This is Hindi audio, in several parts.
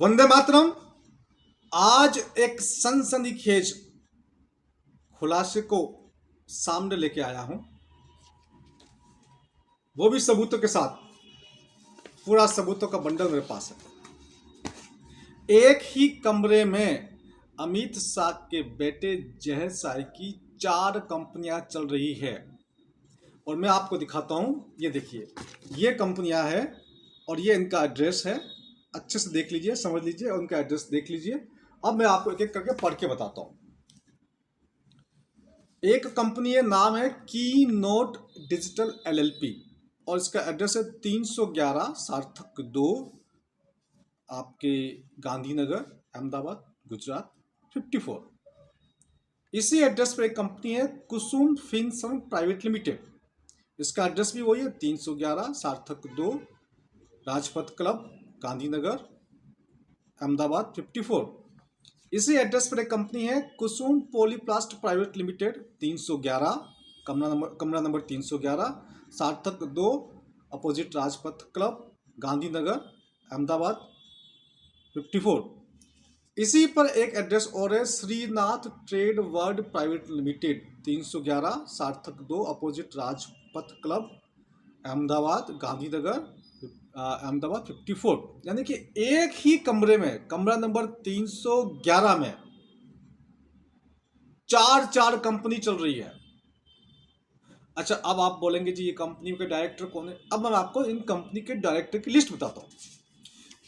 वंदे मातरम। आज एक सनसनीखेज खुलासे को सामने लेके आया हूं, वो भी सबूतों के साथ। पूरा सबूतों का बंडल मेरे पास है। एक ही कमरे में अमित शाह के बेटे जहर शाह की 4 कंपनियां चल रही है और मैं आपको दिखाता हूं। ये देखिए, ये कंपनियां हैं और ये इनका एड्रेस है। अच्छे से देख लीजिए, समझ लीजिए और उनका एड्रेस देख लीजिए। अब मैं आपको एक एक करके पढ़ के बताता हूं। एक कंपनी है, नाम है की नोट डिजिटल एलएलपी और इसका एड्रेस है 311 सार्थक 2, आपके गांधीनगर, अहमदाबाद, गुजरात 54। इसी एड्रेस पर एक कंपनी है कुसुम फिनसर्व प्राइवेट लिमिटेड। इसका एड्रेस भी वही है, 311 सार्थक 2, राजपथ क्लब, गांधीनगर, अहमदाबाद 54। इसी एड्रेस पर एक कंपनी है कुसुम पॉलीप्लास्ट प्राइवेट लिमिटेड, 311, कमरा number 311, Sarthak 2, opposite Rajpath club, Gandhinagar, Ahmedabad 54। इसी पर एक एड्रेस और है Shrinath trade world private limited, 311, Sarthak 2, opposite Rajpath club, Ahmedabad, Gandhinagar, Ahmedabad 54। यानी कि एक ही कमरे में, कमरा नंबर 311 में 4 कंपनी चल रही है। अच्छा, अब आप बोलेंगे जी ये कंपनी के डायरेक्टर कौन है। अब मैं आपको इन कंपनी के डायरेक्टर की लिस्ट बताता हूँ।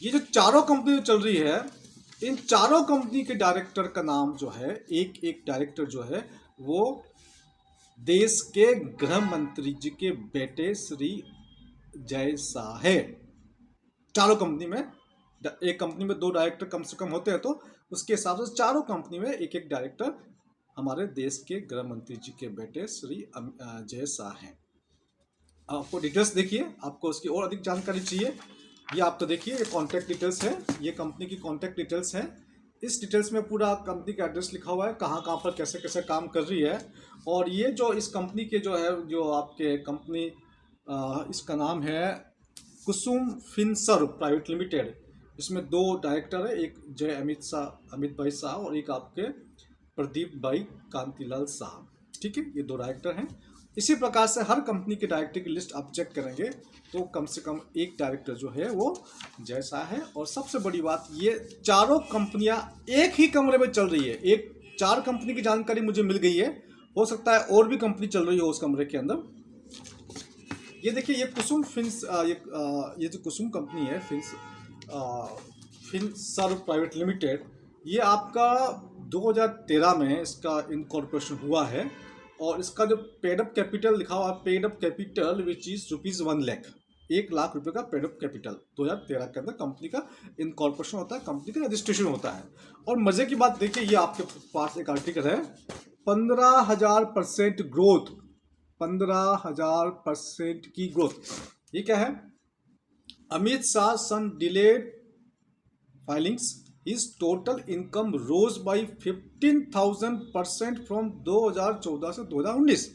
ये जो 4 कंपनी चल रही है, इन 4 कंपनी के डायरेक्टर का नाम जो है, एक एक डायरेक्टर जो है वो देश के गृह मंत्री जी के बेटे श्री जय शाह है। 4 कंपनी में, एक कंपनी में 2 डायरेक्टर कम से कम होते हैं, तो उसके हिसाब से 4 कंपनी में एक एक डायरेक्टर हमारे देश के गृह मंत्री जी के बेटे श्री जय शाह हैं। आपको डिटेल्स देखिए, आपको उसकी और अधिक जानकारी चाहिए, ये आप तो देखिए, ये कॉन्टैक्ट डिटेल्स है, ये कंपनी की कॉन्टैक्ट डिटेल्स है। इस डिटेल्स में पूरा कंपनी का एड्रेस लिखा हुआ है, कहाँ कहाँ पर कैसे कैसे काम कर रही है। और ये जो इस कंपनी के जो है, जो आपके कंपनी, इसका नाम है कुसुम फिनसर्व प्राइवेट लिमिटेड। इसमें 2 डायरेक्टर है, एक जय अमित भाई शाह और एक आपके प्रदीप भाई कांतिलाल शाह। ठीक है, ये 2 डायरेक्टर हैं। इसी प्रकार से हर कंपनी के डायरेक्टर की लिस्ट आप चेक करेंगे तो कम से कम एक डायरेक्टर जो है वो जैसा है। और सबसे बड़ी बात, ये 4 कंपनियां एक ही कमरे में चल रही है। एक 4 कंपनी की जानकारी मुझे मिल गई है, हो सकता है और भी कंपनी चल रही हो उस कमरे के अंदर। ये देखिए, ये कुसुम फिन्स, ये जो कुसुम कंपनी है फिनसर्व प्राइवेट लिमिटेड, ये आपका 2013 में इसका इनकॉर्पोरेशन हुआ है। और इसका जो पेडअप कैपिटल लिखा हुआ है, paid up capital which is ₹1 lakh, 1 lakh रुपए का पेडअप कैपिटल 2013 के अंदर कंपनी का इनकॉर्पोरेशन होता है, कंपनी का रजिस्ट्रेशन होता है। और मजे की बात देखिए, ये आपके पास एक आर्टिकल है, 15,000% ग्रोथ, 15,000% की ग्रोथ। ये क्या है? Amit Shah son delayed filings, his total income rose by 15,000% from 2014 से 2019।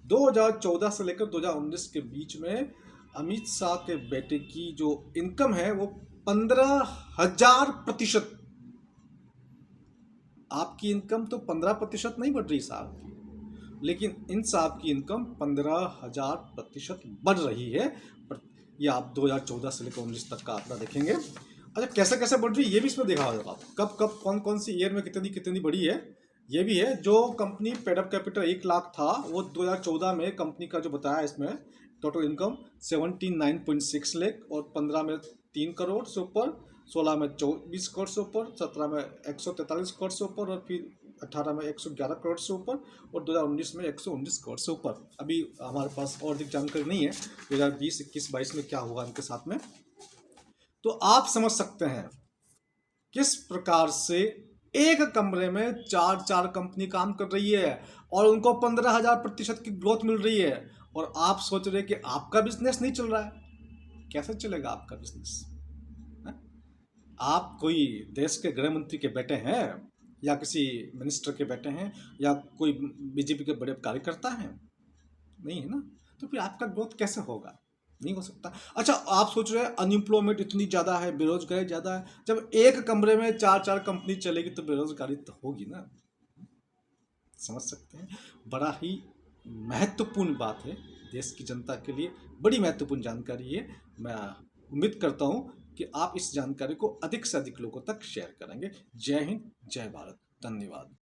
2014 से लेकर 2019 के बीच में अमित शाह के बेटे की जो इनकम है वो 15,000%। आपकी इनकम तो 15% नहीं बढ़ रही साहब की, लेकिन इन साहब की इनकम 15,000% बढ़ रही है। ये आप 2014 से लेकर 19 तक का आंकड़ा देखेंगे। अच्छा, कैसे कैसे बढ़ रही है ये भी इसमें देखा होगा, कब कब कौन कौन सी ईयर में कितनी कितनी बढ़ी है ये भी है। जो कंपनी पेडअप कैपिटल 1 लाख था, वो 2014 में कंपनी का जो बताया इसमें टोटल इनकम 79.6 लाख, और 15 में 3 करोड़ से ऊपर, 16 में 24 करोड़ से ऊपर, 17 में 143 करोड़ से ऊपर, और फिर 18 में 111 करोड़ से ऊपर, और 2019 में 119 करोड़ से ऊपर। अभी हमारे पास और अधिक जानकारी नहीं है 2020, 21, 22 में क्या होगा इनके साथ में। तो आप समझ सकते हैं किस प्रकार से एक कमरे में 4 कंपनी काम कर रही है और उनको 15,000% की ग्रोथ मिल रही है। और आप सोच रहे कि आपका बिजनेस नहीं चल रहा है, कैसे चलेगा आपका बिजनेस? आप कोई देश के गृह मंत्री के बेटे हैं, या किसी मिनिस्टर के बेटे हैं, या कोई बीजेपी के बड़े कार्यकर्ता हैं? नहीं है ना, तो फिर आपका ग्रोथ कैसे होगा? नहीं हो सकता। अच्छा, आप सोच रहे हैं अनएम्प्लॉयमेंट इतनी ज़्यादा है, बेरोजगारी ज़्यादा है, जब एक कमरे में चार चार कंपनी चलेगी तो बेरोजगारी तो होगी ना। समझ सकते हैं। बड़ा ही महत्वपूर्ण बात है देश की जनता के लिए, बड़ी महत्वपूर्ण जानकारी है। मैं उम्मीद करता हूँ कि आप इस जानकारी को अधिक से अधिक लोगों तक शेयर करेंगे। जय हिंद, जय भारत, धन्यवाद।